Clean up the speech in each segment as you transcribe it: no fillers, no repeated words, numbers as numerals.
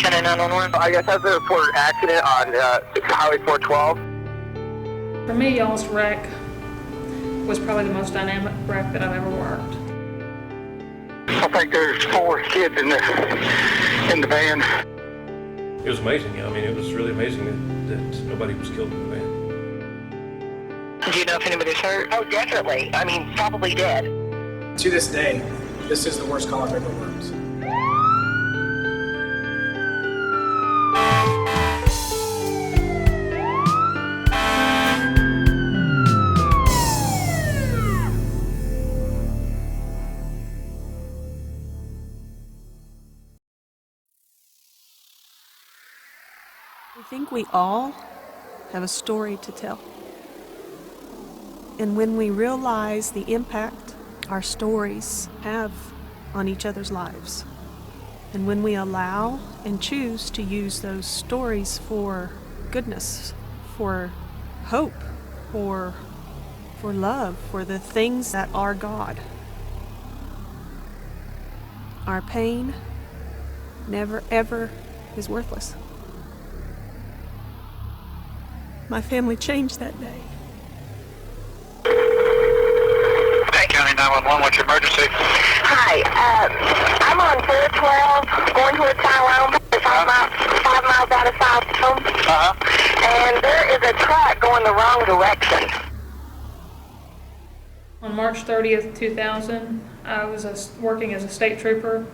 10 and 911. I guess that's a reported accident on Highway 412. For me, y'all's wreck was probably the most dynamic wreck that I've ever worked. I think there's 4 kids in the van. It was amazing. I mean, it was really amazing that nobody was killed in the van. Do you know if anybody's hurt? Oh, definitely. I mean, probably dead. To this day, this is the worst call I've ever worked. I think we all have a story to tell. And when we realize the impact our stories have on each other's lives, and when we allow and choose to use those stories for goodness, for hope, for love, for the things that are God, our pain never ever is worthless. My family changed that day. Hey, County 911, what's your emergency? Hi, I'm on 412 going to a Tyrone, 5 miles out of South Home. And there is a truck going the wrong direction. On March 30th, 2000, I was working as a state trooper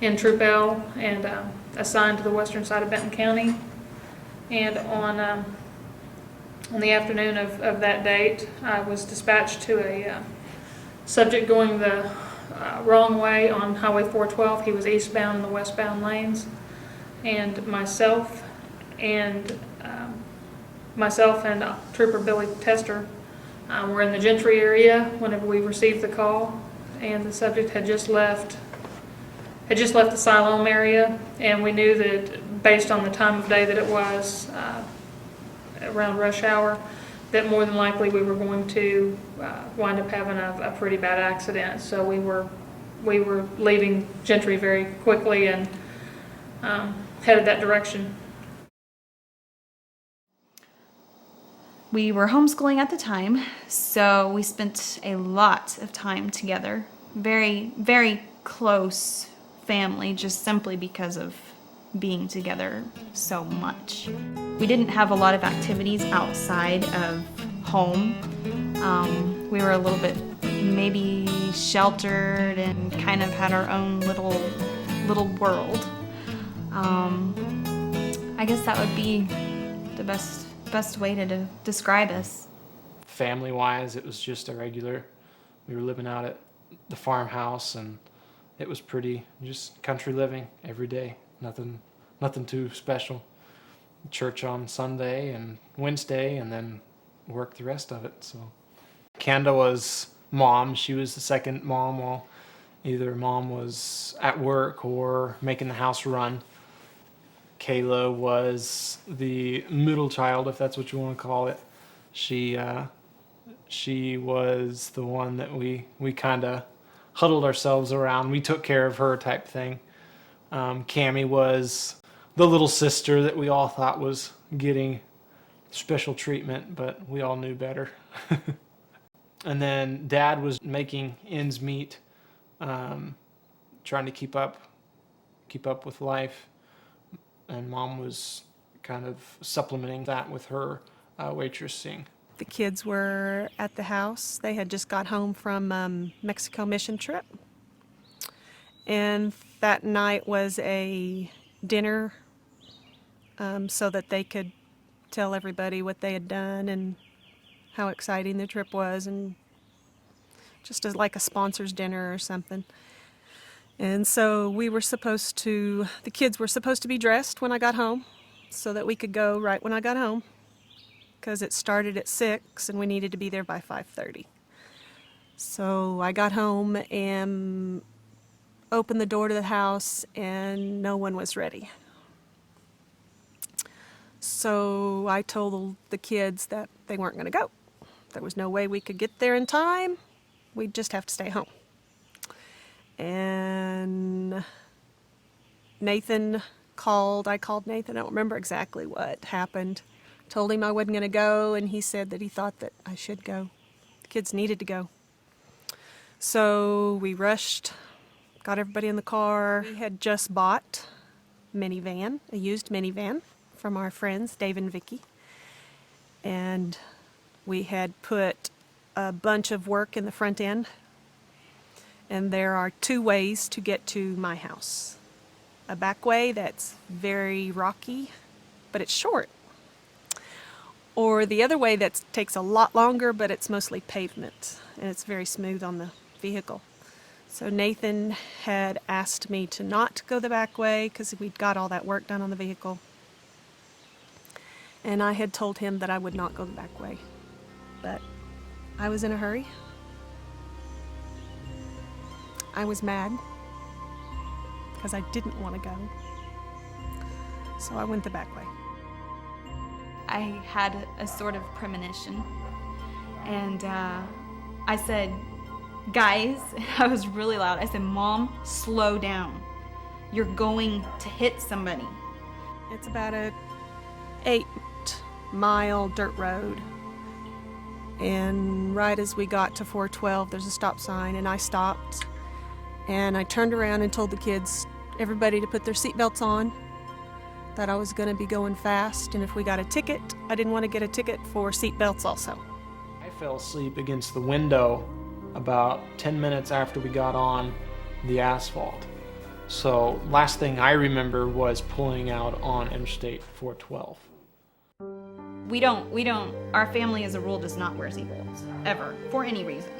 in Troop L and assigned to the western side of Benton County. And on the afternoon of that date, I was dispatched to a subject going the wrong way on Highway 412. He was eastbound in the westbound lanes, and myself and Trooper Billy Tester were in the Gentry area whenever we received the call, and the subject had just left the Siloam area, and we knew that based on the time of day that it was around rush hour, that more than likely we were going to wind up having a pretty bad accident. So we were leaving Gentry very quickly and headed that direction. We were homeschooling at the time, so we spent a lot of time together. Very, very close family, just simply because of being together so much. We didn't have a lot of activities outside of home. We were a little bit maybe sheltered and kind of had our own little world. I guess that would be the best way to describe us. Family-wise, it was just a regular, we were living out at the farmhouse, and it was pretty just country living every day. Nothing too special. Church on Sunday and Wednesday, and then work the rest of it. So Kanda was mom. She was the second mom while either mom was at work or making the house run. Kayla was the middle child, if that's what you want to call it. She was the one that we kind of huddled ourselves around. We took care of her type thing. Cammie was the little sister that we all thought was getting special treatment, but we all knew better. And then Dad was making ends meet, trying to keep up with life, and Mom was kind of supplementing that with her waitressing. The kids were at the house. They had just got home from Mexico mission trip. And that night was a dinner so that they could tell everybody what they had done and how exciting the trip was, and just as like a sponsors dinner or something. And so the kids were supposed to be dressed when I got home so that we could go right when I got home, because it started at 6 and we needed to be there by 5:30. So I got home and opened the door to the house and no one was ready. So I told the kids that they weren't going to go. There was no way we could get there in time. We'd just have to stay home. And Nathan called. I called Nathan. I don't remember exactly what happened. Told him I wasn't going to go, and he said that he thought that I should go. The kids needed to go. So we rushed, got everybody in the car. We had just bought a used minivan from our friends, Dave and Vicky. And we had put a bunch of work in the front end. And there are two ways to get to my house. A back way that's very rocky, but it's short. Or the other way that takes a lot longer, but it's mostly pavement, and it's very smooth on the vehicle. So Nathan had asked me to not go the back way because we'd got all that work done on the vehicle. And I had told him that I would not go the back way. But I was in a hurry. I was mad because I didn't want to go. So I went the back way. I had a sort of premonition, and I said, guys, I was really loud. I said, Mom, slow down. You're going to hit somebody. It's about a 8-mile dirt road. And right as we got to 412, there's a stop sign, and I stopped. And I turned around and told the kids, everybody to put their seatbelts on, that I was going to be going fast, and if we got a ticket, I didn't want to get a ticket for seatbelts also. I fell asleep against the window about 10 minutes after we got on the asphalt. So last thing I remember was pulling out on Interstate 412. Our family as a rule does not wear seatbelts, ever, for any reason.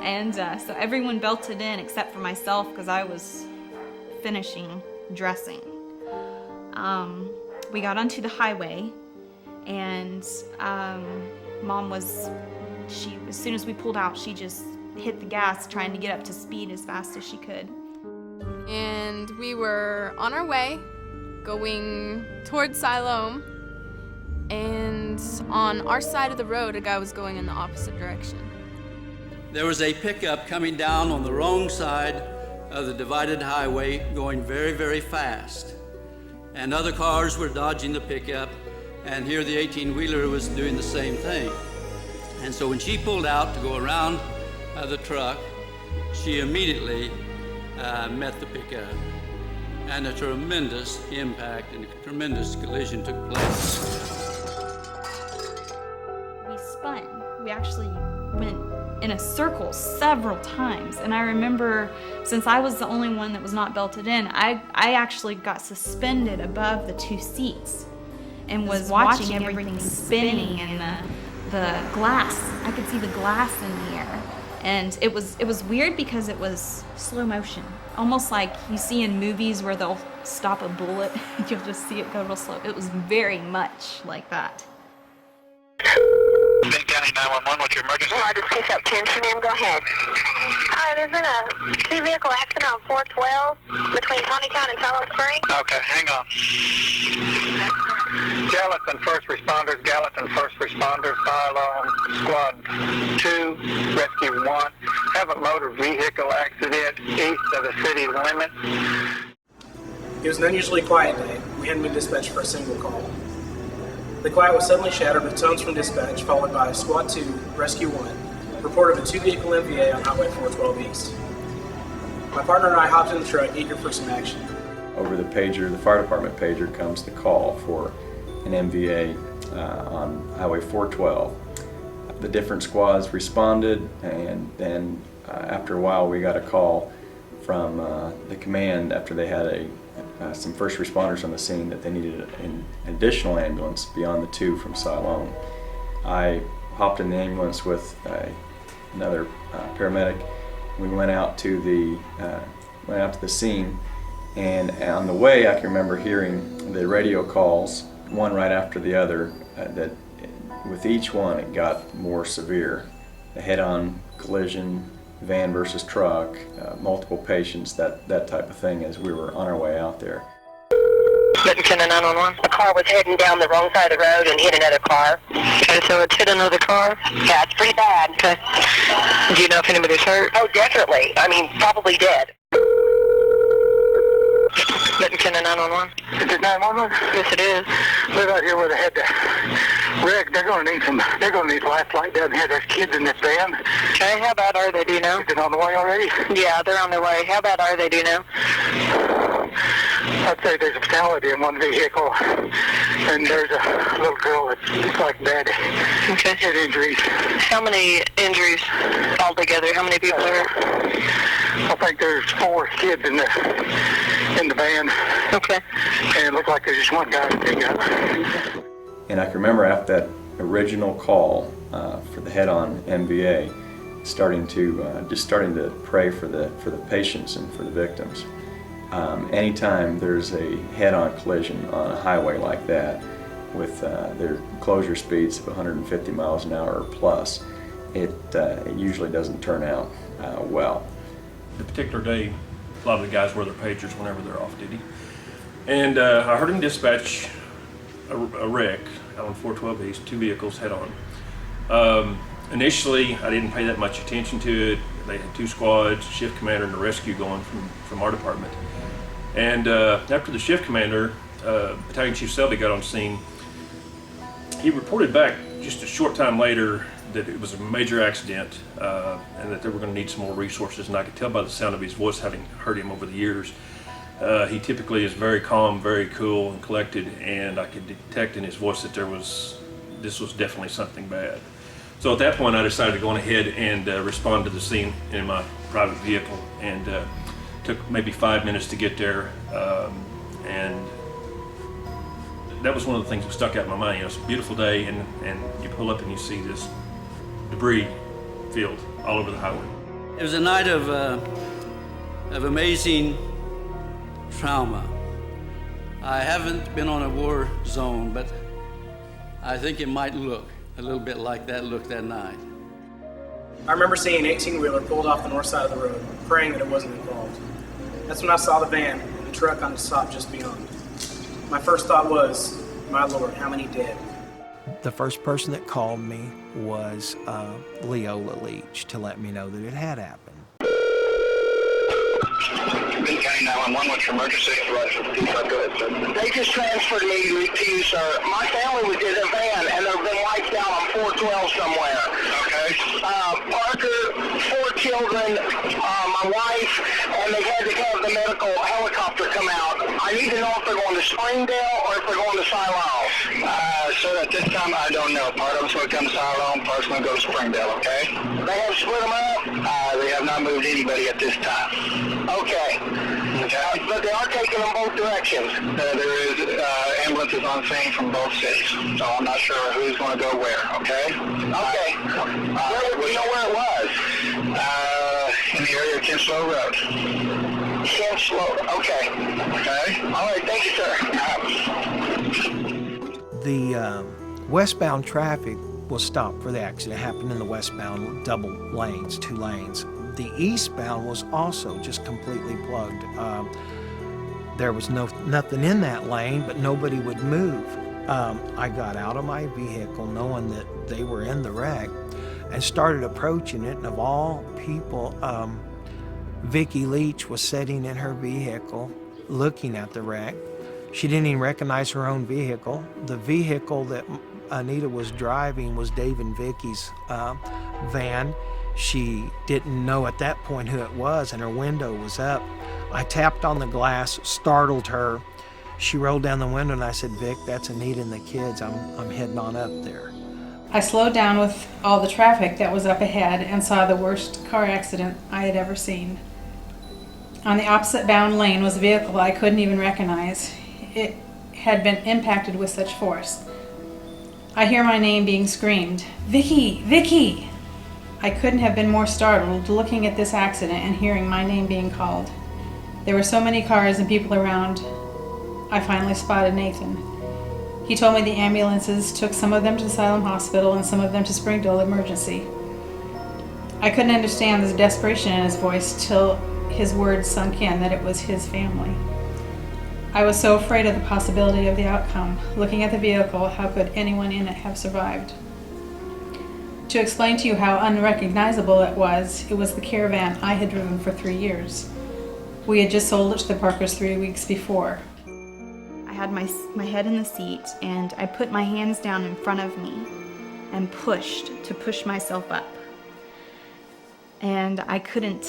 And so everyone belted in except for myself because I was finishing dressing. We got onto the highway, and Mom as soon as we pulled out, she just hit the gas trying to get up to speed as fast as she could. And we were on our way going towards Siloam, and on our side of the road, a guy was going in the opposite direction. There was a pickup coming down on the wrong side of the divided highway going very, very fast. And other cars were dodging the pickup, and here the 18-wheeler was doing the same thing. And so when she pulled out to go around the truck, she immediately met the pickup, and a tremendous impact and a tremendous collision took place. We spun. We actually went in a circle several times, and I remember, since I was the only one that was not belted in, I actually got suspended above the two seats and was watching everything spinning, and the glass, I could see the glass in the air, and it was weird because it was slow motion, almost like you see in movies where they'll stop a bullet and you'll just see it go real slow. It was very much like that. Big County 911, what's your emergency? Well, I just picked up 10 from him. Go ahead. Hi, there's been a two-vehicle accident on 412 between Town and Tallow Springs. Okay, hang on. Gallatin First Responders, Siloam, Squad 2, Rescue 1. Have a motor vehicle accident east of the city limits. It was an unusually quiet day. We hadn't been dispatched for a single call. The quiet was suddenly shattered with tones from dispatch, followed by Squad 2, Rescue 1, report of a two-vehicle MVA on Highway 412 East. My partner and I hopped in the truck, eager for some action. Over the pager, the fire department pager, comes the call for an MVA on Highway 412. The different squads responded, and then after a while we got a call from the command after they had some first responders on the scene that they needed an additional ambulance beyond the two from Siloam. I hopped in the ambulance with another paramedic. We went out to the scene, and on the way I can remember hearing the radio calls, one right after the other, that with each one it got more severe. A head-on collision, van versus truck, multiple patients, that type of thing, as we were on our way out there. Lieutenant 911. A car was heading down the wrong side of the road and hit another car. Okay, so it hit another car? Yeah, it's pretty bad. Okay. Do you know if anybody's hurt? Oh, definitely. I mean, probably dead. Benton 911. Is it 911? Yes, it is. Live out here where they had the wreck. They're gonna need lifeline down here. There's kids in this van. Okay, how bad are they, do you know? Is it on the way already? Yeah, they're on their way. How bad are they, do you know? I'd say there's a fatality in one vehicle, and there's a little girl that's like bad head injuries. How many injuries altogether? How many people are? I think there's 4 kids in the van. Okay. And it looks like there's just one guy to pick up. And I can remember after that original call for the head-on MVA, starting to pray for the patients and for the victims. Anytime there's a head-on collision on a highway like that, with their closure speeds of 150 miles an hour or plus, it usually doesn't turn out well. The particular day, a lot of the guys wear their pagers whenever they're off duty. And I heard him dispatch a wreck out on 412 East, 2 vehicles head on. Initially, I didn't pay that much attention to it. They had 2 squads, shift commander and a rescue going from our department. And after the shift commander, Battalion Chief Selby, got on scene, he reported back just a short time later that it was a major accident and that they were going to need some more resources. And I could tell by the sound of his voice, having heard him over the years, he typically is very calm, very cool and collected, and I could detect in his voice that this was definitely something bad. So at that point, I decided to go on ahead and respond to the scene in my private vehicle, and took maybe 5 minutes to get there, and that was one of the things that stuck out in my mind. You know, it's a beautiful day, and you pull up and you see this debris field all over the highway. It was a night of amazing trauma. I haven't been on a war zone, but I think it might look a little bit like that looked that night. I remember seeing an 18-wheeler pulled off the north side of the road, praying that it wasn't involved. That's when I saw the van and the truck on the stop just beyond. My first thought was, my Lord, how many dead? The first person that called me was Leola Leach to let me know that it had happened. Benton County 911, what's your emergency? Go ahead, sir. They just transferred me to you, sir. My family was in a van, and they've been wiped out on 412 somewhere. Okay. Parker, 4 children, my wife, and they had to have the medical helicopter come out. I need to know if they're going to Springdale or if they're going to Siloam. Sir, at this time, I don't know. Part of them's going to come to Siloam, part's going to go to Springdale, okay? They have split them up? They have not moved anybody at this time. Okay. But they are taking them both directions. There is ambulances on scene from both cities, so I'm not sure who's going to go where, okay? Okay. Where would you know where it was? In the area of Kinslow Road. Kinslow, okay. Okay. All right, thank you, sir. The westbound traffic was stopped for the accident. It happened in the westbound double lanes, 2 lanes. The eastbound was also just completely plugged. There was nothing in that lane, but nobody would move. I got out of my vehicle knowing that they were in the wreck and started approaching it, and of all people, Vicki Leach was sitting in her vehicle looking at the wreck. She didn't even recognize her own vehicle. The vehicle that Anita was driving was Dave and Vicky's van. She didn't know at that point who it was, and her window was up. I tapped on the glass, startled her. She rolled down the window, and I said, "Vic, that's Anita and the kids. I'm heading on up there." I slowed down with all the traffic that was up ahead and saw the worst car accident I had ever seen. On the opposite bound lane was a vehicle I couldn't even recognize. It had been impacted with such force. I hear my name being screamed, "Vicky! Vicky!" I couldn't have been more startled looking at this accident and hearing my name being called. There were so many cars and people around. I finally spotted Nathan. He told me the ambulances took some of them to Salem Hospital and some of them to Springdale Emergency. I couldn't understand the desperation in his voice till his words sunk in that it was his family. I was so afraid of the possibility of the outcome. Looking at the vehicle, how could anyone in it have survived? To explain to you how unrecognizable it was the caravan I had driven for 3 years. We had just sold it to the Parkers 3 weeks before. I had my head in the seat, and I put my hands down in front of me and pushed to push myself up. And I couldn't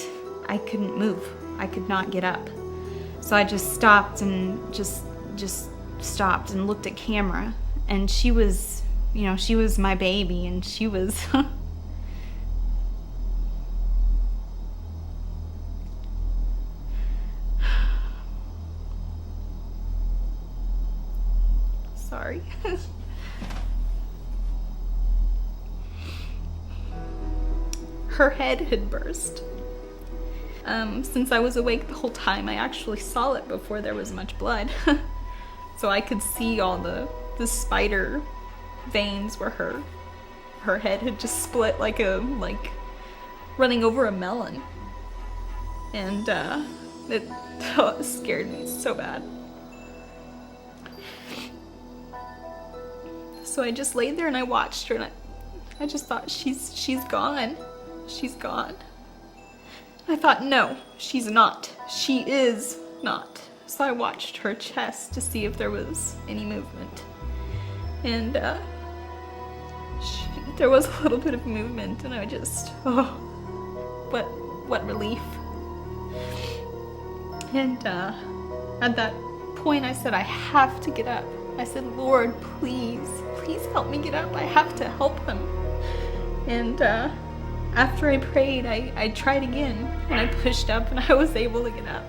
move. I could not get up. So I just stopped and just stopped and looked at camera, and she was, you know, she was my baby, and she was sorry. Her head had burst. Since I was awake the whole time, I actually saw it before there was much blood. So I could see all the spider veins where her head had just split like running over a melon. And it scared me so bad. So I just laid there and I watched her, and I just thought, she's gone. She's gone. I thought, no, she's not. She is not. So I watched her chest to see if there was any movement. And there was a little bit of movement, and I just, oh, what relief. And at that point I said, I have to get up. I said, Lord, please help me get up. I have to help him. And after I prayed, I tried again, and I pushed up, and I was able to get up.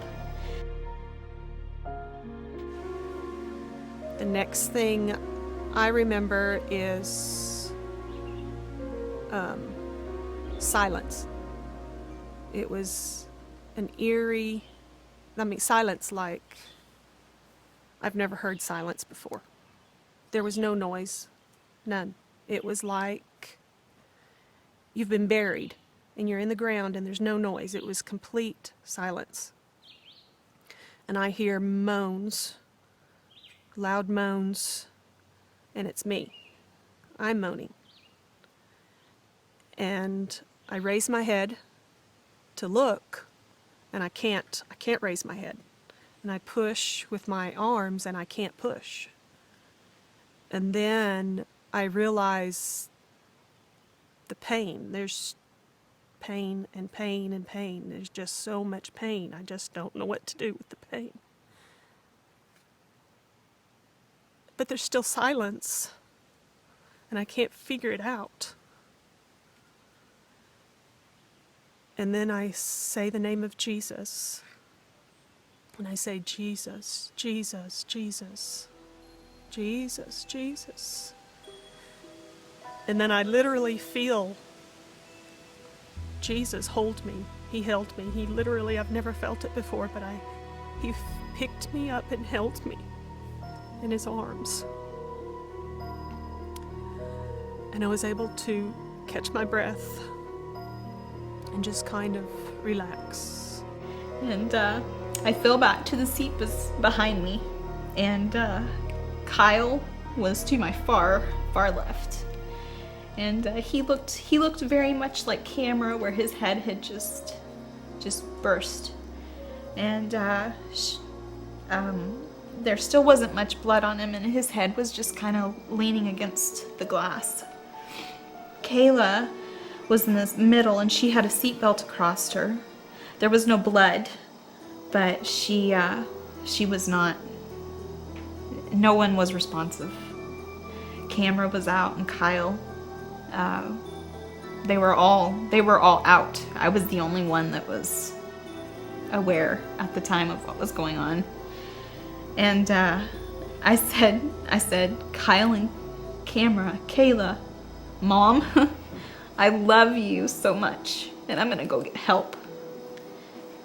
The next thing I remember is silence. It was an eerie, silence like I've never heard silence before. There was no noise, none. It was like you've been buried and you're in the ground and there's no noise. It was complete silence. And I hear moans, loud moans, and it's me. I'm moaning. And I raise my head to look, and I can't raise my head. And I push with my arms, and I can't push. And then I realize the pain. There's pain and pain and pain. There's just so much pain. I just don't know what to do with the pain. But there's still silence, and I can't figure it out. And then I say the name of Jesus. And I say, Jesus, Jesus, Jesus, Jesus, Jesus. And then I literally feel Jesus hold me. He held me. He literally, I've never felt it before, but he picked me up and held me in his arms. And I was able to catch my breath and just kind of relax. And I fell back to the seat behind me, and Kyle was to my far left. And he looked very much like camera, where his head had just burst. And there still wasn't much blood on him, and his head was just kind of leaning against the glass. Kayla was in the middle, and she had a seatbelt across her. There was no blood, but she was not. No one was responsive. Camera was out, and Kyle. They were all out. I was the only one that was aware at the time of what was going on. And I said, Kyle and Camera, Kayla, Mom, I love you so much, and I'm gonna go get help.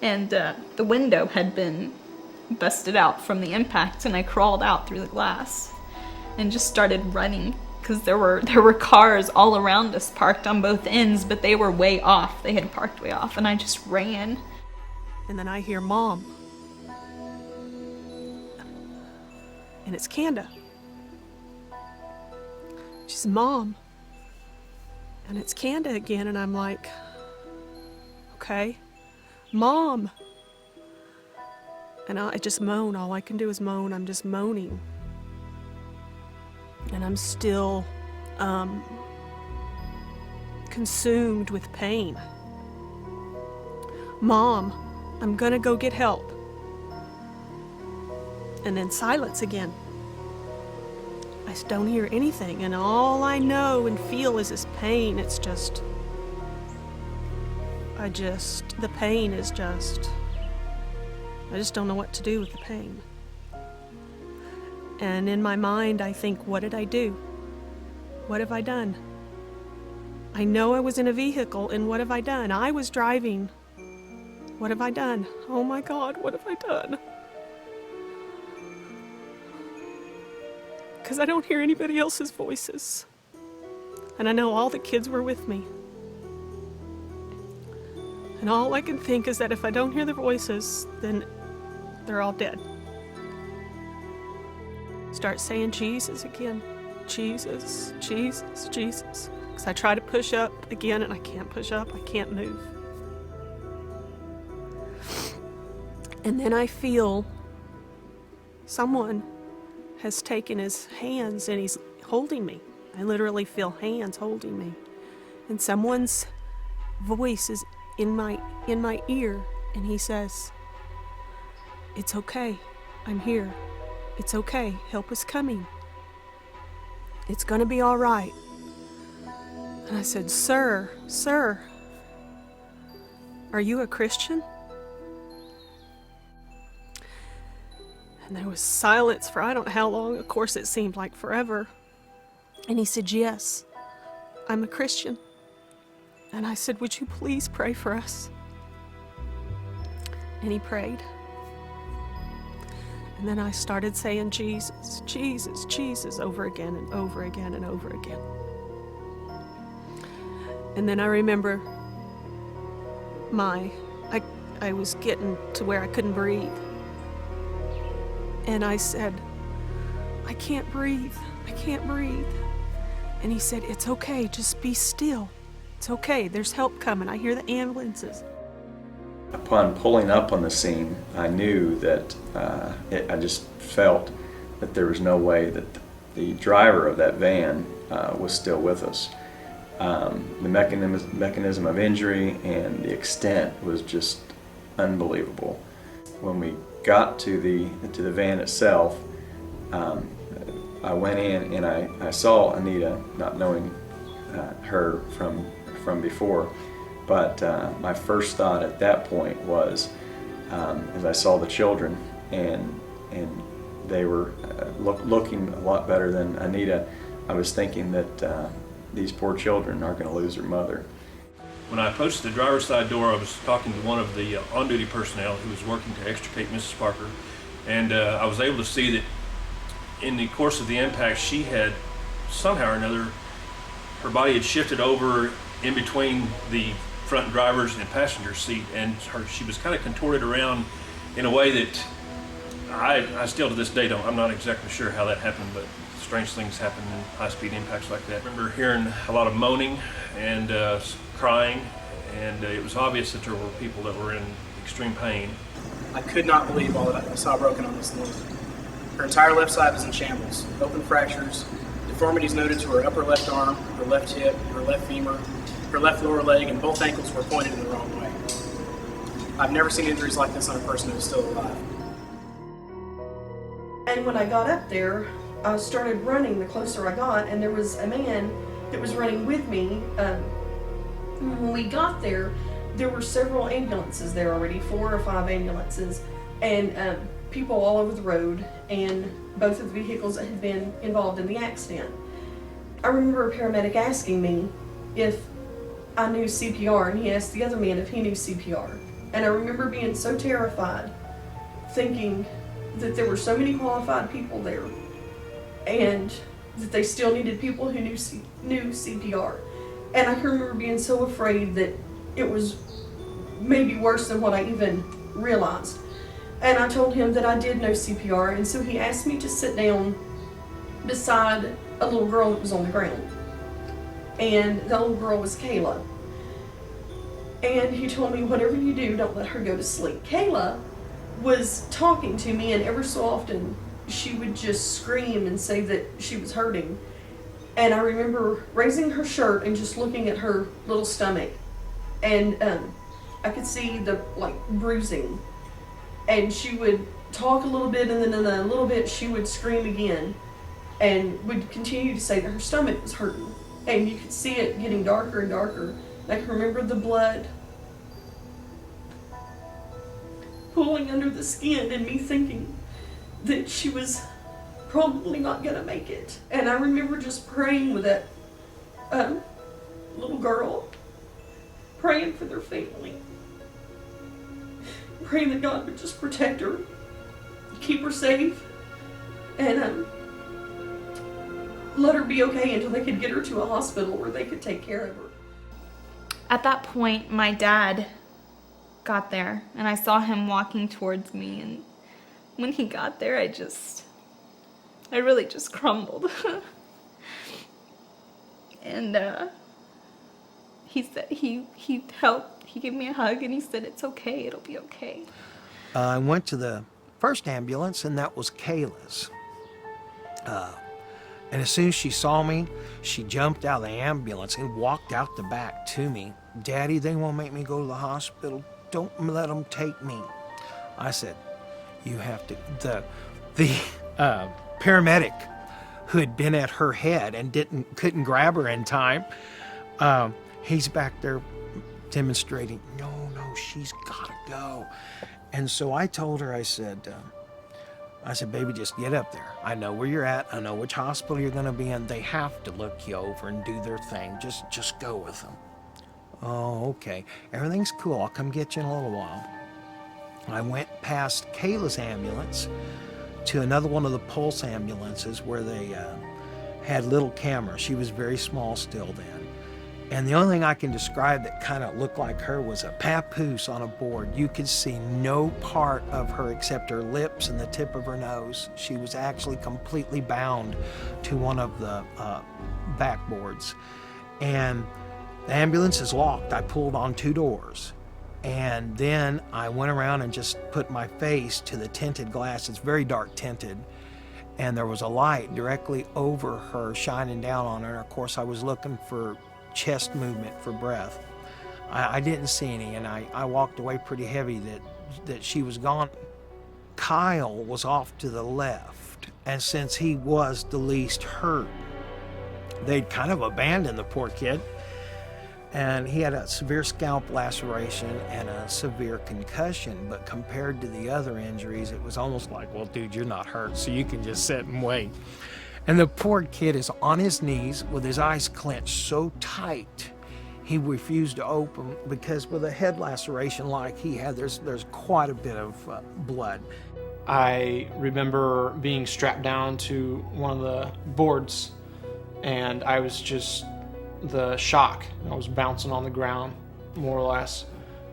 And the window had been busted out from the impact, and I crawled out through the glass and just started running, because there were cars all around us parked on both ends, but they were way off. They had parked way off, and I just ran. And then I hear Mom. And it's Kanda. She says, Mom. And it's Kanda again, and I'm like, okay, Mom. And I just moan. All I can do is moan. I'm just moaning. And I'm still consumed with pain. Mom, I'm gonna go get help. And then silence again. I don't hear anything, and all I know and feel is this pain. It's just, the pain is just, I just don't know what to do with the pain. And in my mind, I think, what did I do? What have I done? I know I was in a vehicle, and what have I done? I was driving. What have I done? Oh my God, what have I done? Because I don't hear anybody else's voices. And I know all the kids were with me. And all I can think is that if I don't hear the voices, then they're all dead. Start saying Jesus again. Jesus, Jesus, Jesus. Because I try to push up again and I can't push up, I can't move. And then I feel someone has taken his hands and he's holding me. I literally feel hands holding me. And someone's voice is in my ear, and he says, "It's okay. I'm here. It's okay. Help is coming. It's gonna be all right." And I said, Sir, are you a Christian?" And there was silence for I don't know how long. Of course, it seemed like forever. And he said, "Yes, I'm a Christian." And I said, "Would you please pray for us?" And he prayed. And then I started saying, "Jesus, Jesus, Jesus," over again and over again and over again. And then I remember I was getting to where I couldn't breathe. And I said, "I can't breathe. I can't breathe." And he said, "It's okay. Just be still. It's okay. There's help coming. I hear the ambulances." Upon pulling up on the scene, I knew that I just felt that there was no way that the driver of that van was still with us. The mechanism of injury and the extent was just unbelievable. When we got to the van itself, I went in and I saw Anita, not knowing her from before, but my first thought at that point was, as I saw the children and they were looking a lot better than Anita, I was thinking that these poor children are going to lose their mother. When I approached the driver's side door, I was talking to one of the on-duty personnel who was working to extricate Mrs. Parker, and I was able to see that in the course of the impact, she had somehow or another, her body had shifted over in between the front driver's and passenger seat, and she was kind of contorted around in a way that I still to this day I'm not exactly sure how that happened, but strange things happen in high-speed impacts like that. I remember hearing a lot of moaning and crying, and it was obvious that there were people that were in extreme pain. I could not believe all that I saw broken on this woman. Her entire left side was in shambles, open fractures, deformities noted to her upper left arm, her left hip, her left femur, her left lower leg, and both ankles were pointed in the wrong way. I've never seen injuries like this on a person who is still alive. And when I got up there, I started running the closer I got, and there was a man that was running with me. When we got there, there were several ambulances there already, 4 or 5 ambulances, and people all over the road, and both of the vehicles that had been involved in the accident. I remember a paramedic asking me if I knew CPR, and he asked the other man if he knew CPR. And I remember being so terrified, thinking that there were so many qualified people there, and that they still needed people who knew CPR. And I can remember being so afraid that it was maybe worse than what I even realized. And I told him that I did know CPR, and so he asked me to sit down beside a little girl that was on the ground. And the little girl was Kayla. And he told me, whatever you do, don't let her go to sleep. Kayla was talking to me, and ever so often she would just scream and say that she was hurting. And I remember raising her shirt and just looking at her little stomach, and I could see the bruising. And she would talk a little bit, and then in a little bit she would scream again, and would continue to say that her stomach was hurting. And you could see it getting darker and darker. I can remember the blood pooling under the skin, and me thinking that she was probably not gonna make it. And I remember just praying with that little girl, praying for their family, praying that God would just protect her, keep her safe, and let her be okay until they could get her to a hospital where they could take care of her. At that point, my dad got there, and I saw him walking towards me, and when he got there, I really just crumbled. And he said, he helped, he gave me a hug, and he said, "It's okay, it'll be okay." I went to the first ambulance, and that was Kayla's. And as soon as she saw me, she jumped out of the ambulance and walked out the back to me. "Daddy, they won't make me go to the hospital. Don't let them take me." I said, "You have to." The paramedic who had been at her head and couldn't grab her in time, he's back there demonstrating, no, she's got to go. And so I told her, I said, "Baby, just get up there. I know where you're at. I know which hospital you're going to be in. They have to look you over and do their thing. Just go with them." "Oh, okay. Everything's cool. I'll come get you in a little while." I went past Kayla's ambulance to another one of the Pulse ambulances where they had little cameras. She was very small still then. And the only thing I can describe that kind of looked like her was a papoose on a board. You could see no part of her except her lips and the tip of her nose. She was actually completely bound to one of the backboards. And the ambulance is locked. I pulled on 2 doors. And then I went around and just put my face to the tinted glass. It's very dark tinted. And there was a light directly over her shining down on her. And of course I was looking for chest movement for breath. I didn't see any, and I walked away pretty heavy that she was gone. Kyle was off to the left, and since he was the least hurt, they'd kind of abandoned the poor kid. And he had a severe scalp laceration and a severe concussion, but compared to the other injuries, it was almost like, well, dude, you're not hurt, so you can just sit and wait. And the poor kid is on his knees with his eyes clenched so tight, he refused to open because with a head laceration like he had, there's quite a bit of blood. I remember being strapped down to one of the boards, and I was just the shock. I was bouncing on the ground, more or less.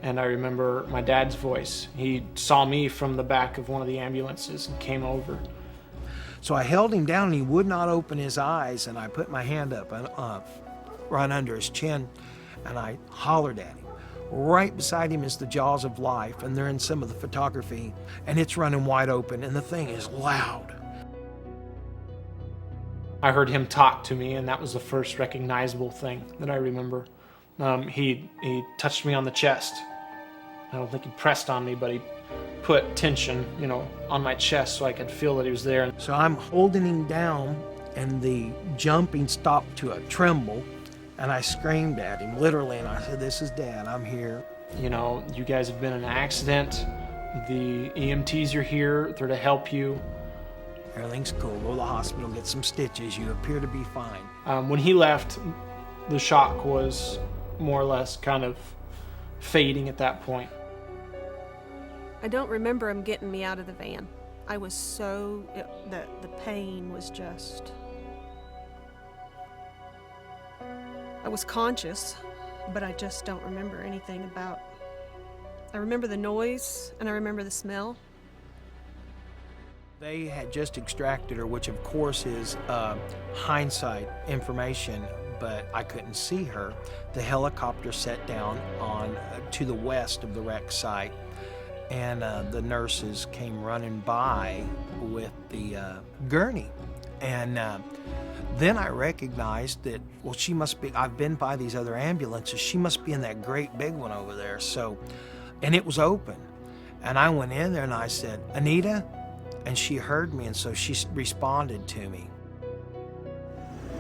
And I remember my dad's voice. He saw me from the back of one of the ambulances and came over. So I held him down and he would not open his eyes, and I put my hand up right under his chin and I hollered at him. Right beside him is the Jaws of Life, and they're in some of the photography, and it's running wide open and the thing is loud. I heard him talk to me, and that was the first recognizable thing that I remember. He touched me on the chest. I don't think he pressed on me, but he put tension, on my chest so I could feel that he was there. So I'm holding him down, and the jumping stopped to a tremble, and I screamed at him, literally, and I said, "This is Dad, I'm here." You guys have been in an accident. The EMTs are here, they're to help you. Everything's cool, go to the hospital, get some stitches, you appear to be fine. When he left, the shock was more or less kind of fading at that point. I don't remember him getting me out of the van. I was the pain was just... I was conscious, but I just don't remember anything about... I remember the noise, and I remember the smell. They had just extracted her, which of course is hindsight information, but I couldn't see her. The helicopter set down to the west of the wreck site, and the nurses came running by with the gurney. And then I recognized that, well, she must be, I've been by these other ambulances, she must be in that great big one over there. So, and it was open. And I went in there and I said, Anita? And she heard me, and so she responded to me.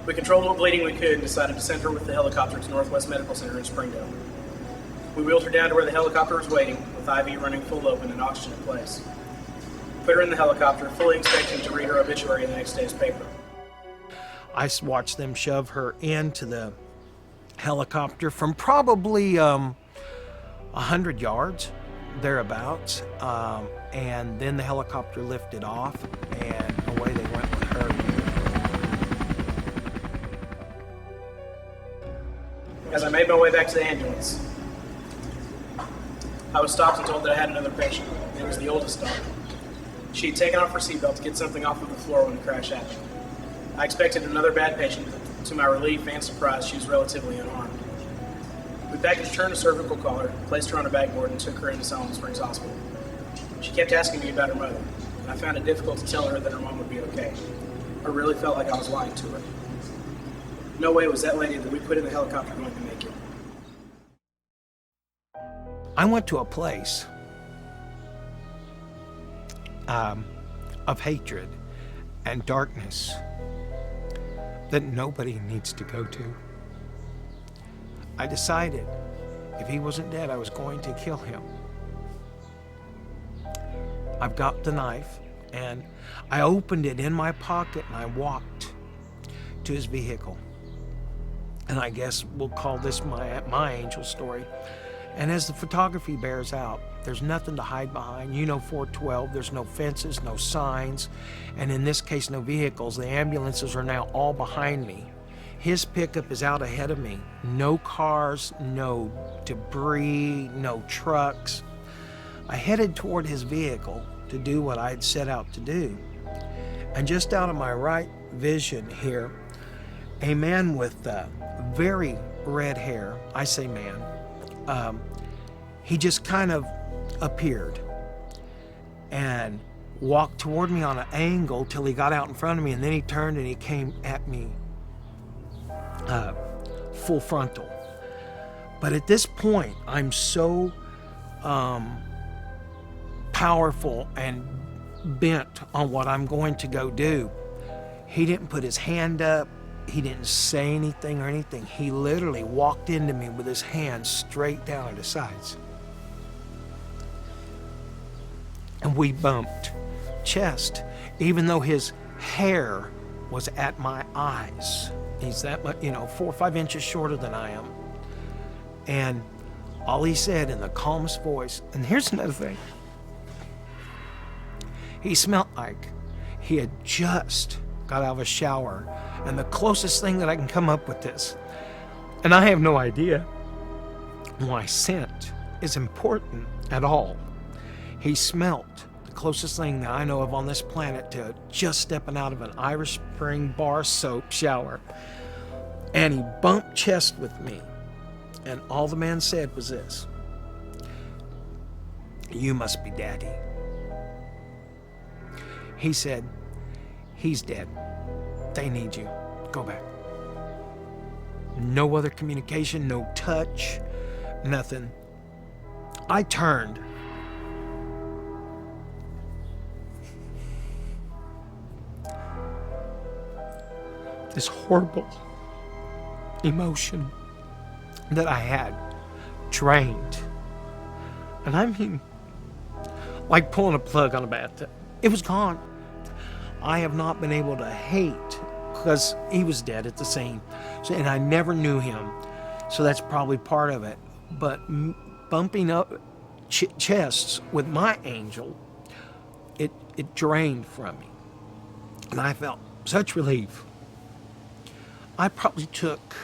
We controlled what bleeding we could and decided to send her with the helicopter to Northwest Medical Center in Springdale. We wheeled her down to where the helicopter was waiting, with IV running full open and oxygen in place. Put her in the helicopter, fully expecting to read her obituary in the next day's paper. I watched them shove her into the helicopter from probably 100 yards, thereabouts, and then the helicopter lifted off, and away they went with her. As I made my way back to the ambulance, I was stopped and told that I had another patient. It was the oldest daughter. She had taken off her seatbelt to get something off of the floor when the crash happened. I expected another bad patient, but to my relief and surprise, she was relatively unharmed. We packaged her in a cervical collar, placed her on a backboard, and took her into Solomon Springs Hospital. She kept asking me about her mother, and I found it difficult to tell her that her mom would be okay. I really felt like I was lying to her. No way was that lady that we put in the helicopter going to make it. I went to a place of hatred and darkness that nobody needs to go to. I decided if he wasn't dead, I was going to kill him. I've got the knife, and I opened it in my pocket, and I walked to his vehicle. And I guess we'll call this my angel story. And as the photography bears out, there's nothing to hide behind. You know 412, there's no fences, no signs, and in this case, no vehicles. The ambulances are now all behind me. His pickup is out ahead of me. No cars, no debris, no trucks. I headed toward his vehicle to do what I'd set out to do. And just out of my right vision here, a man with very red hair, I say man, he just kind of appeared and walked toward me on an angle till he got out in front of me, and then he turned and he came at me full frontal. But at this point, I'm so powerful and bent on what I'm going to go do. He didn't put his hand up. He didn't say anything or anything. He literally walked into me with his hand straight down at his sides. And we bumped chest, even though his hair was at my eyes. He's that much, 4 or 5 inches shorter than I am. And all he said in the calmest voice, and here's another thing. He smelled like he had just got out of a shower, and the closest thing that I can come up with this, and I have no idea why scent is important at all. He smelt the closest thing that I know of on this planet to just stepping out of an Irish Spring bar soap shower. And he bumped chest with me, and all the man said was this: "You must be Daddy." He said, "He's dead. They need you. Go back." No other communication, no touch, nothing. I turned. This horrible emotion that I had drained. And I mean, like pulling a plug on a bathtub. It was gone. I have not been able to hate, because he was dead at the scene. So, and I never knew him. So that's probably part of it. But bumping up chests with my angel, it drained from me. And I felt such relief. I probably took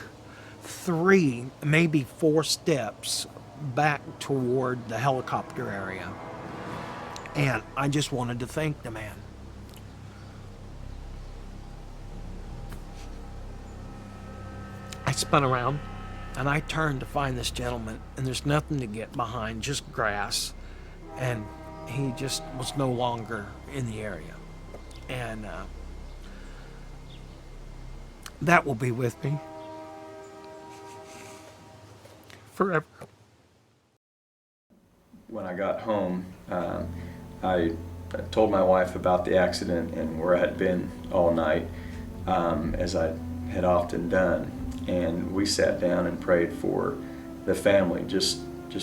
3, maybe 4 steps back toward the helicopter area. And I just wanted to thank the man. I spun around and I turned to find this gentleman, and there's nothing to get behind, just grass. and he just was no longer in the area. And that will be with me forever. When I got home, I told my wife about the accident and where I had been all night, as I had often done. And we sat down and prayed for the family, just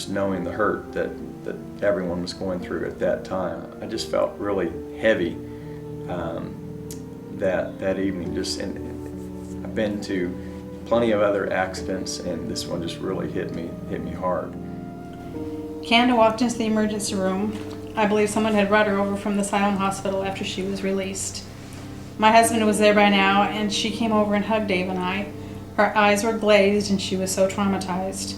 knowing the hurt that everyone was going through at that time. I just felt really heavy that evening. And I've been to plenty of other accidents, and this one just really hit me hard. Canada walked into the emergency room. I believe someone had brought her over from the Silent Hospital after she was released. My husband was there by now, and she came over and hugged Dave and I. Her eyes were glazed, and she was so traumatized.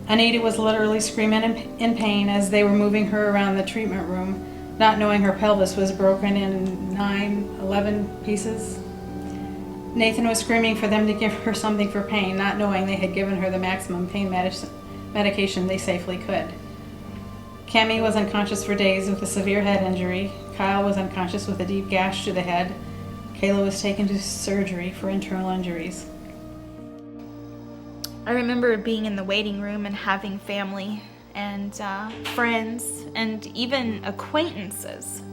Anita was literally screaming in pain as they were moving her around the treatment room, not knowing her pelvis was broken in 11 pieces. Nathan was screaming for them to give her something for pain, not knowing they had given her the maximum pain medication they safely could. Cammie was unconscious for days with a severe head injury. Kyle was unconscious with a deep gash to the head. Kayla was taken to surgery for internal injuries. I remember being in the waiting room and having family and friends and even acquaintances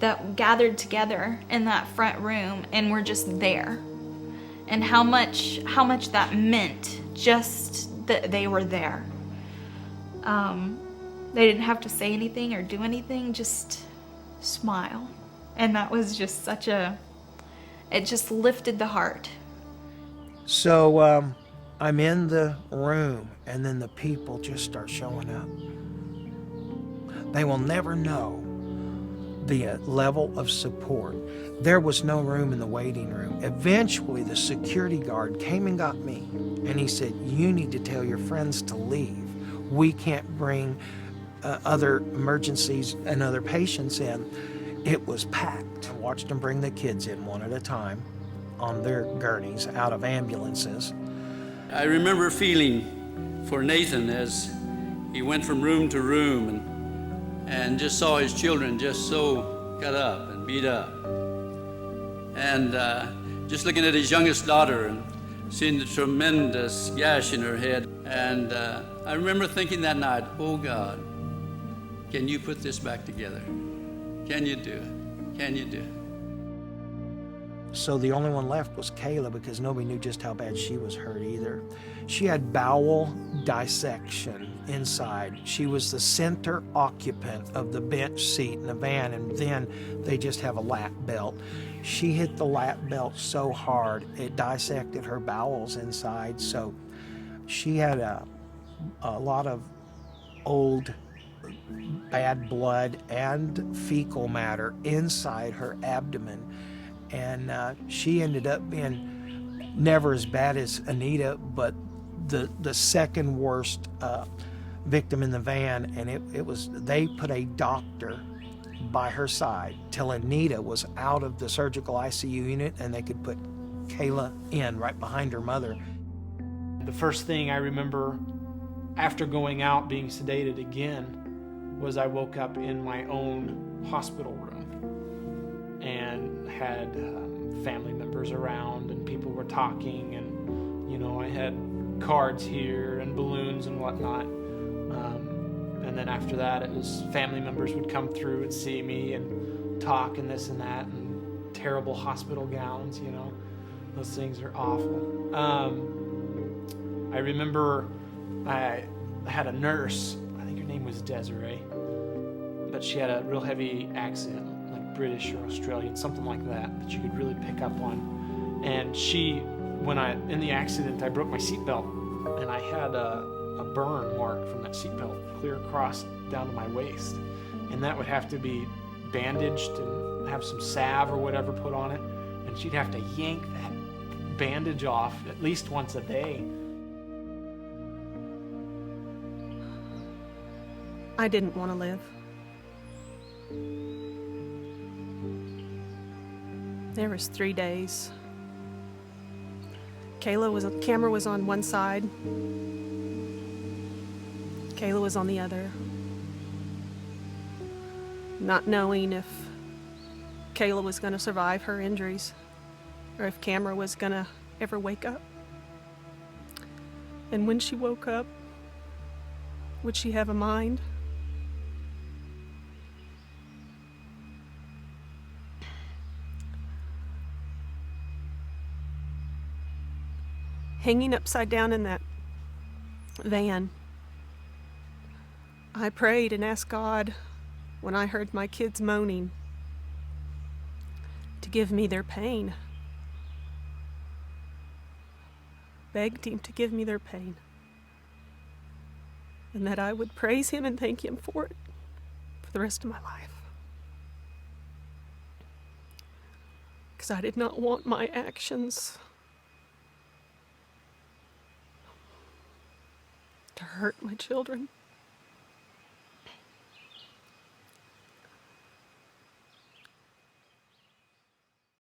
that gathered together in that front room and were just there. And how much that meant just that they were there. They didn't have to say anything or do anything, just smile. And that was just it just lifted the heart. So I'm in the room, and then the people just start showing up. They will never know the level of support. There was no room in the waiting room. Eventually, the security guard came and got me, and he said, "You need to tell your friends to leave. We can't bring other emergencies and other patients in." It was packed. I watched them bring the kids in one at a time on their gurneys out of ambulances. I remember feeling for Nathan as he went from room to room and just saw his children just so cut up and beat up. And just looking at his youngest daughter and seeing the tremendous gash in her head. And I remember thinking that night, oh God, can you put this back together? Can you do it? Can you do it? So the only one left was Kayla, because nobody knew just how bad she was hurt either. She had bowel dissection inside. She was the center occupant of the bench seat in the van, and then they just have a lap belt. She hit the lap belt so hard it dissected her bowels inside, so she had a lot of old bad blood and fecal matter inside her abdomen. And she ended up being never as bad as Anita, but the second worst victim in the van. And they put a doctor by her side till Anita was out of the surgical ICU unit, and they could put Kayla in right behind her mother. The first thing I remember after going out being sedated again was I woke up in my own hospital room and had family members around, and people were talking, and I had cards here and balloons and whatnot. And then after that, it was family members would come through and see me and talk and this and that, and terrible hospital gowns, those things are awful. I remember I had a nurse, I think her name was Desiree, but she had a real heavy accent, like British or Australian, something like that you could really pick up on. And in the accident, I broke my seatbelt, and I had a burn mark from that seatbelt clear across down to my waist. And that would have to be bandaged and have some salve or whatever put on it. And she'd have to yank that bandage off at least once a day. I didn't want to live. There was 3 days. Camera was on one side. Kayla was on the other. not knowing if Kayla was going to survive her injuries or if Camera was going to ever wake up. And when she woke up, would she have a mind? Hanging upside down in that van, I prayed and asked God, when I heard my kids moaning, to give me their pain. Begged Him to give me their pain. And that I would praise Him and thank Him for it for the rest of my life. Because I did not want my actions to hurt my children.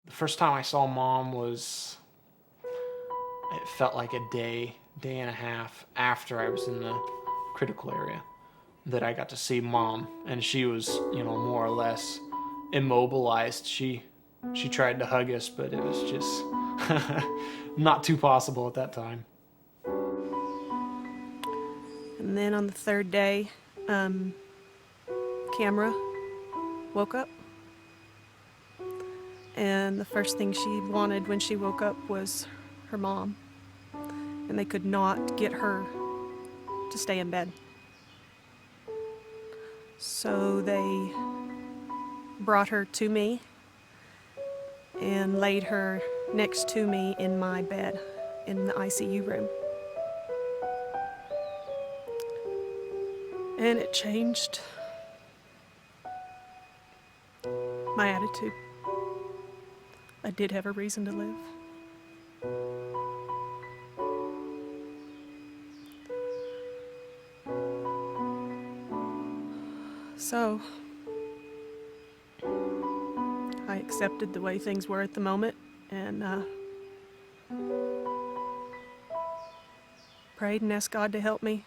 The first time I saw Mom was, it felt like a day and a half after I was in the critical area that I got to see Mom, and she was, more or less immobilized. She tried to hug us, but it was just not too possible at that time. And then on the third day, Camera woke up. And the first thing she wanted when she woke up was her mom. And they could not get her to stay in bed. So they brought her to me and laid her next to me in my bed in the ICU room. And it changed my attitude. I did have a reason to live. So, I accepted the way things were at the moment and prayed and asked God to help me.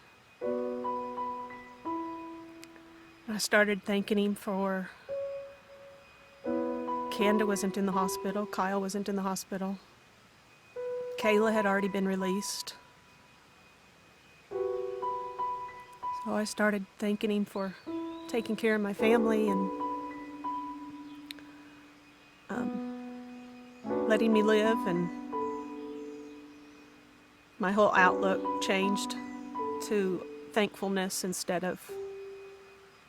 I started thanking Him for Kanda wasn't in the hospital, Kyle wasn't in the hospital, Kayla had already been released. So I started thanking Him for taking care of my family and letting me live, and my whole outlook changed to thankfulness instead of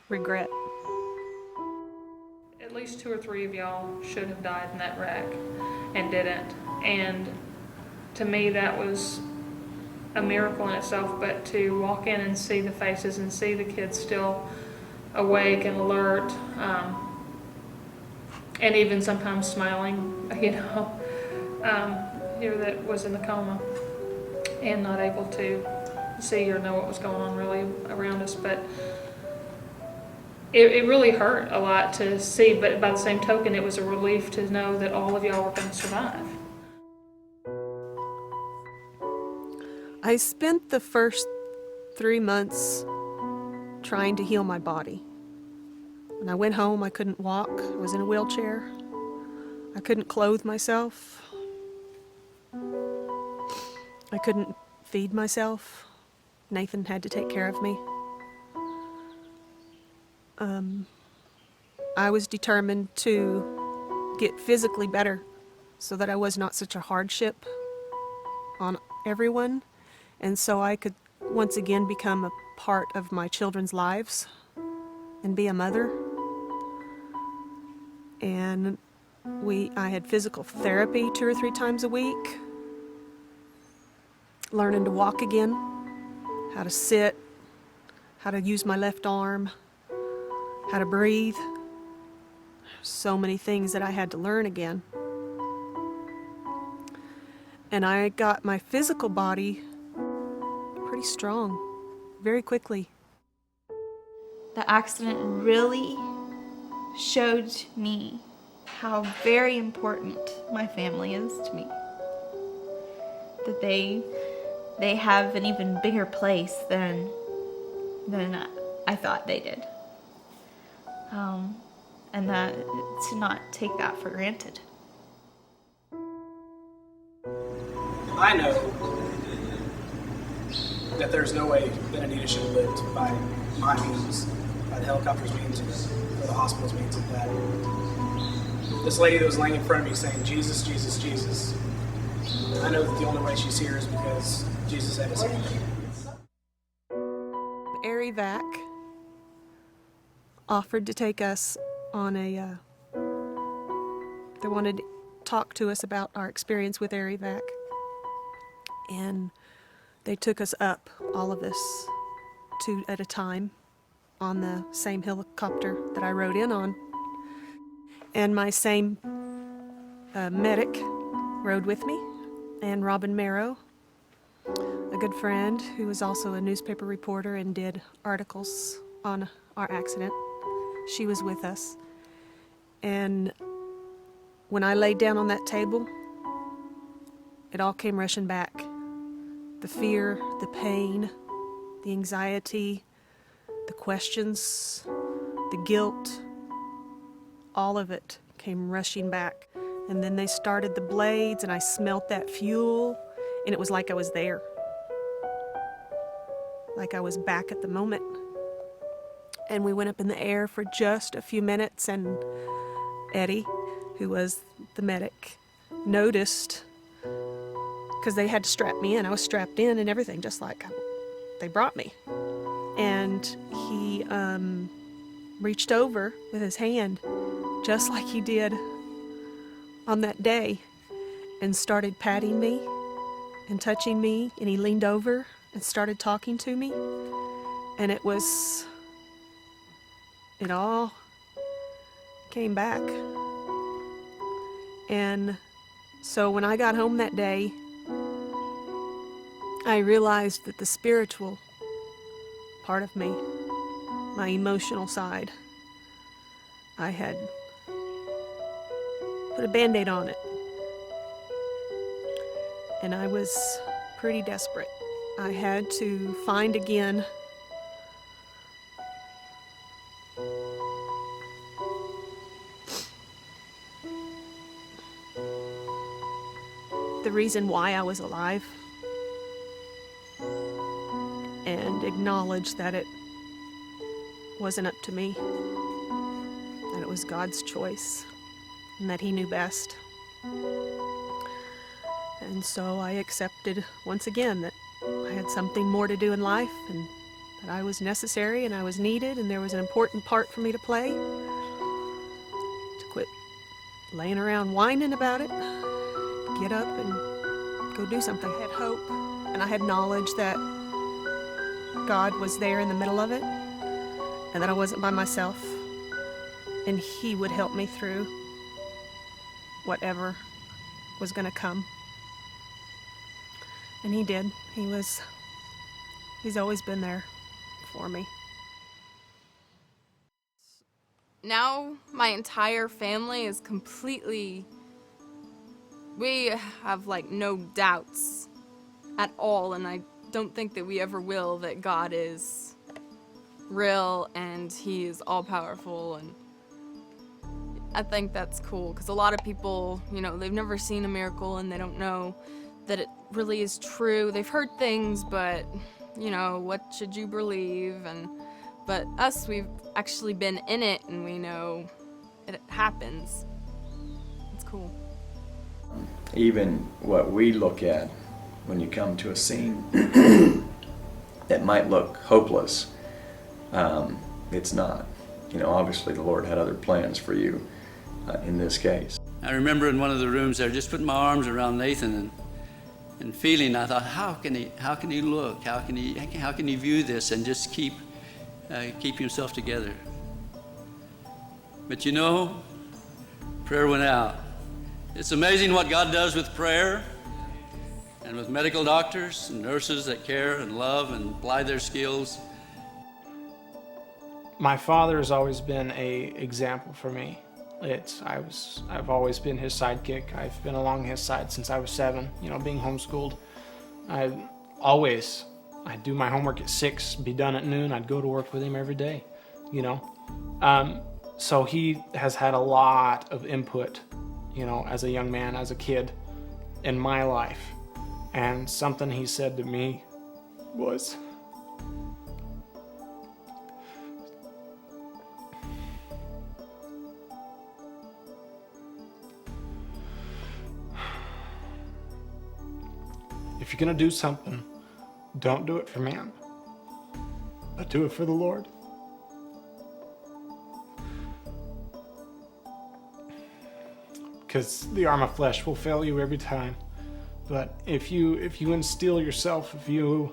regret. At least 2 or 3 of y'all should have died in that wreck and didn't. And to me, that was a miracle in itself, but to walk in and see the faces and see the kids still awake and alert, and even sometimes smiling, that was in the coma and not able to see or know what was going on really around us. But it really hurt a lot to see, but by the same token, it was a relief to know that all of y'all were going to survive. I spent the first 3 months trying to heal my body. When I went home, I couldn't walk. I was in a wheelchair. I couldn't clothe myself. I couldn't feed myself. Nathan had to take care of me. I was determined to get physically better so that I was not such a hardship on everyone, and so I could once again become a part of my children's lives and be a mother. And I had physical therapy 2 or 3 times a week, learning to walk again, how to sit, how to use my left arm, how to breathe. So many things that I had to learn again. And I got my physical body pretty strong very quickly. The accident really showed me how very important my family is to me. That they have an even bigger place than I thought they did. and that to not take that for granted. I know that there's no way that Anita should have lived by my means, by the helicopter's means, or the hospital's means, and that this lady that was laying in front of me saying, Jesus, Jesus, Jesus, I know that the only way she's here is because Jesus had his hand there. AmazinGrace offered to take us on they wanted to talk to us about our experience with AmazinGrace. And they took us up, all of us, 2 at a time, on the same helicopter that I rode in on. And my same medic rode with me, and Robin Marrow, a good friend who was also a newspaper reporter and did articles on our accident. She was with us. And when I laid down on that table, it all came rushing back. The fear, the pain, the anxiety, the questions, the guilt, all of it came rushing back. And then they started the blades, and I smelt that fuel, and it was like I was there. Like I was back at the moment. And we went up in the air for just a few minutes, and Eddie, who was the medic, noticed, because they had to strap me in. I was strapped in and everything, just like they brought me. And he reached over with his hand, just like he did on that day, and started patting me and touching me, and he leaned over and started talking to me. And it all came back. And so when I got home that day, I realized that the spiritual part of me, my emotional side, I had put a Band-Aid on it. And I was pretty desperate. I had to find again the reason why I was alive, and acknowledge that it wasn't up to me, that it was God's choice, and that He knew best. And so I accepted once again that I had something more to do in life, and that I was necessary and I was needed, and there was an important part for me to play. To quit laying around whining about it, get up and go do something. I had hope, and I had knowledge that God was there in the middle of it, and that I wasn't by myself, and He would help me through whatever was going to come. And He did. He's always been there for me. Now my entire family is we have like no doubts at all, and I don't think that we ever will, that God is real and He is all-powerful. And I think that's cool, because a lot of people, they've never seen a miracle and they don't know that it really is true. They've heard things, but what should you believe? But us, we've actually been in it, and we know it happens. It's cool. Even what we look at when you come to a scene that might look hopeless, it's not. Obviously the Lord had other plans for you in this case. I remember in one of the rooms there, just putting my arms around Nathan and feeling, I thought, how can he look? How can he view this and just keep himself together? But prayer went out. It's amazing what God does with prayer and with medical doctors and nurses that care and love and apply their skills. My father has always been an example for me. I've always been his sidekick. I've been along his side since I was 7. Being homeschooled, I'd do my homework at 6, be done at noon. I'd go to work with him every day. So he has had a lot of input, you know, as a young man, as a kid, in my life. And something he said to me was, if you're gonna do something, don't do it for man, but do it for the Lord. Because the arm of flesh will fail you every time. But if you instill yourself, if you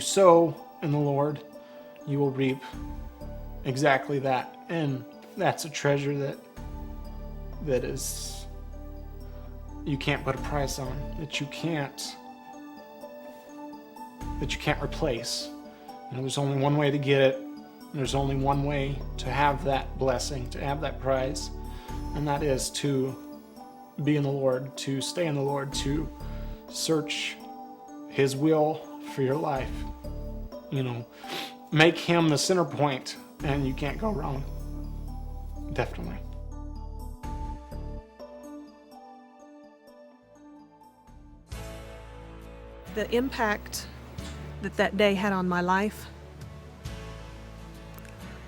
sow in the Lord, you will reap exactly that. And that's a treasure that is, you can't put a price on, that you can't replace. You know, there's only one way to get it. There's only one way to have that blessing, to have that prize, and that is to be in the Lord, to stay in the Lord, to search His will for your life. You know, make Him the center point, and you can't go wrong. Definitely. The impact that day had on my life,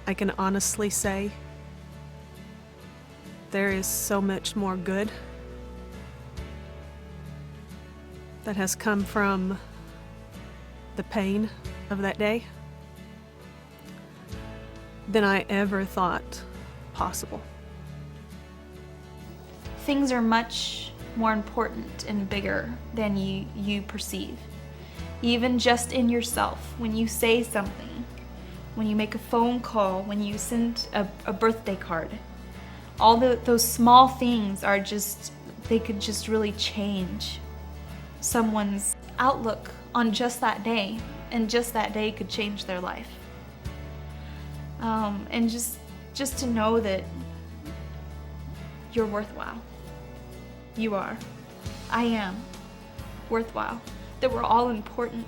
I can honestly say there is so much more good that has come from the pain of that day than I ever thought possible. Things are much more important and bigger than you perceive. Even just in yourself, when you say something, when you make a phone call, when you send a birthday card, all those small things are just, they could just really change someone's outlook on just that day, and just that day could change their life. And just to know that you're worthwhile. You are. I am worthwhile. That we're all important.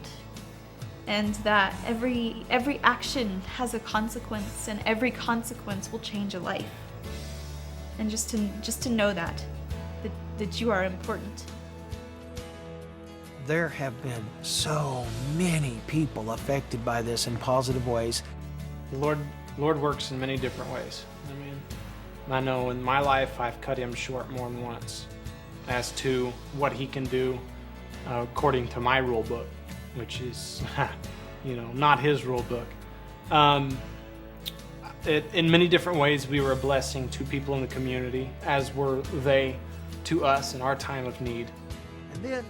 And that every action has a consequence, and every consequence will change a life. And just to know that you are important. There have been so many people affected by this in positive ways. The Lord works in many different ways. I mean, I know in my life I've cut Him short more than once as to what He can do according to my rule book, which is, you know, not His rule book. In many different ways, we were a blessing to people in the community, as were they to us in our time of need. And then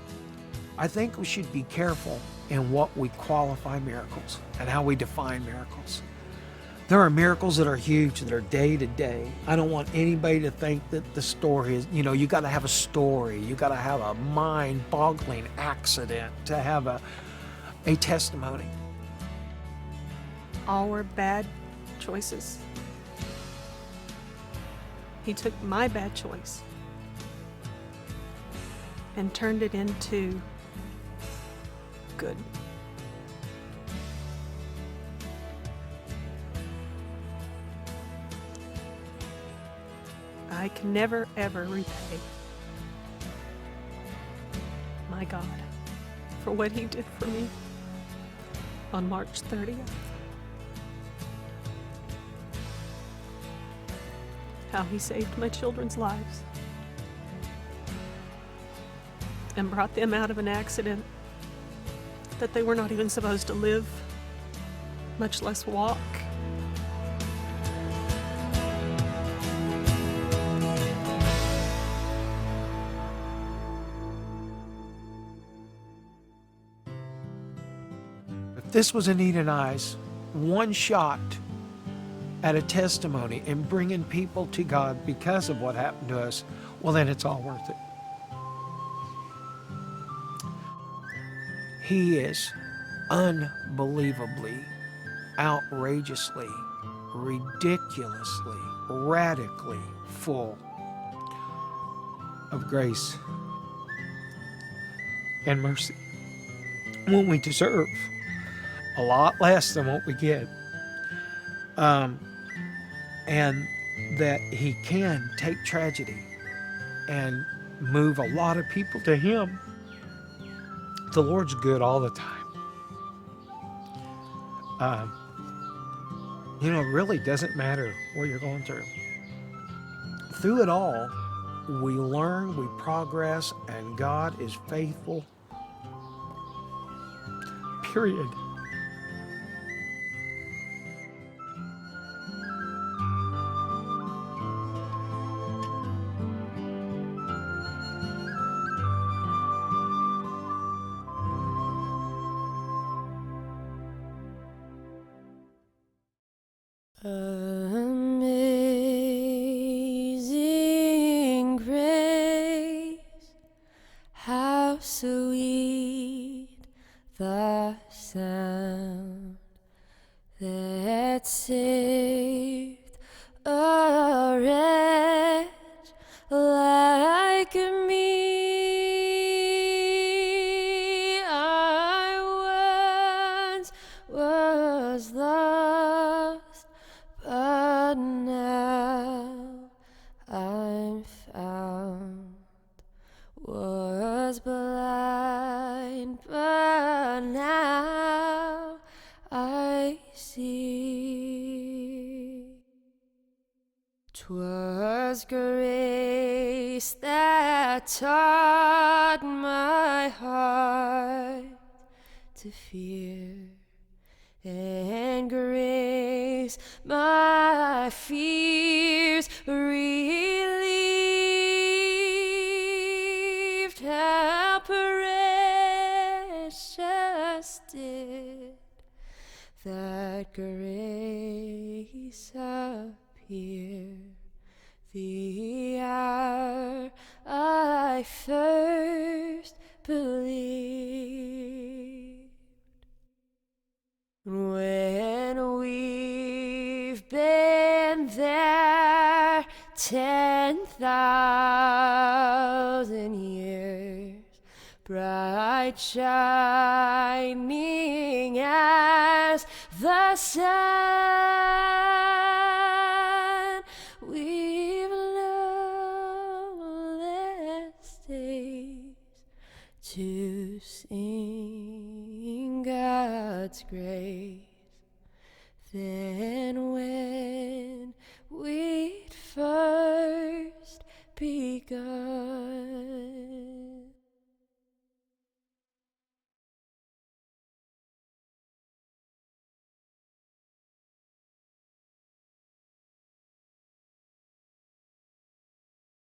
I think we should be careful in what we qualify miracles and how we define miracles. There are miracles that are huge, that are day to day. I don't want anybody to think that the story is, you know, you got to have a story. You got to have a mind-boggling accident to have a testimony. All were bad choices. He took my bad choice and turned it into good. I can never, ever repay my God for what He did for me on March 30th. How He saved my children's lives and brought them out of an accident that they were not even supposed to live, much less walk. If this was Anita and I's one shot at a testimony and bringing people to God because of what happened to us, well, then it's all worth it. He is unbelievably, outrageously, ridiculously, radically full of grace and mercy. What we deserve, a lot less than what we get. and that He can take tragedy and move a lot of people to Him. The Lord's good all the time. It really doesn't matter what you're going through. Through it all, we learn, we progress, and God is faithful. Period. Amazing grace, how sweet the sound that saved a wretch like me. I once was lost, but now I'm found. Was blind, but now I see. 'Twas grace that taught my heart to fear, and grace my fears relieved. How precious did that grace appear the hour I first believed. When we've been there 10,000 years, bright shining as the sun, we've no less days to sing God's grace than when we'd first begun.